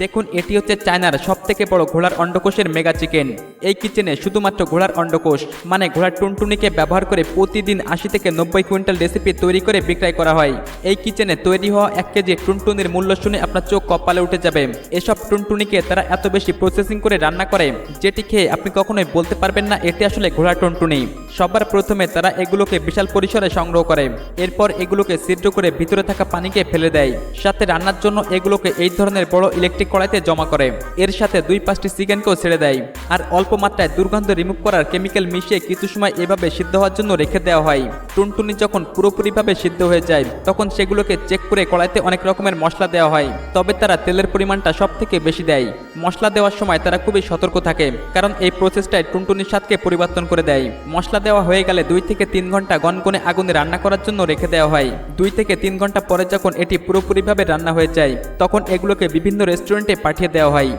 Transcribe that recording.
দেখুন, এটি হচ্ছে চায়নার সবথেকে বড় ঘোড়ার অন্ডকোষের মেগা চিকেন। এই কিচেনে শুধুমাত্র ঘোড়ার অন্ডকোষ মানে ঘোড়ার টুনটুনিকে ব্যবহার করে প্রতিদিন 80 থেকে 90 কুইন্টাল রেসিপি তৈরি করে বিক্রয় করা হয়। এই কিচেনে তৈরি হওয়া 1 কেজি টুনটুনির মূল্য শুনে আপনার চোখ কপালে উঠে যাবে। এসব টুনটুনিকে তারা এত বেশি প্রসেসিং করে রান্না করে, যেটি খেয়ে আপনি কখনোই বলতে পারবেন না এটি আসলে ঘোড়ার টুনটুনি। সবার প্রথমে তারা এগুলোকে বিশাল পরিসরে সংগ্রহ করে, এরপর এগুলোকে ছিদ্র করে ভিতরে থাকা পানিকে ফেলে দেয়। সাথে রান্নার জন্য এগুলোকে এই ধরনের বড় ইলেকট্রিক কড়াইতে জমা করে, এর সাথে 2-5টি চিকেনকেও ছেড়ে দেয়, আর অল্প মাত্রায় দুর্গন্ধ রিমুভ করার কেমিক্যাল মিশিয়ে কিছু সময় এভাবে সিদ্ধ হওয়ার জন্য রেখে দেওয়া হয়। টুনটুনি যখন পুরোপুরিভাবে সিদ্ধ হয়ে যায় তখন সেগুলোকে চেক করে কড়াইতে অনেক রকমের মশলা দেওয়া হয়, তবে তারা তেলের পরিমাণটা সব থেকে বেশি দেয়। মশলা দেওয়ার সময় তারা খুবই সতর্ক থাকে, কারণ এই প্রসেসটাই টুনটুনির স্বাদকে পরিবর্তন করে দেয়। মশলা দেওয়া হয়ে গেলে 2 থেকে 3 ঘন্টা গনগনে আগুনে রান্না করার জন্য রেখে দেওয়া হয়। 2 থেকে 3 ঘন্টা পরে যখন এটি পুরোপুরিভাবে রান্না হয়ে যায় তখন এগুলোকে বিভিন্ন রেস্টুরেন্টে পাঠিয়ে দেওয়া হয়।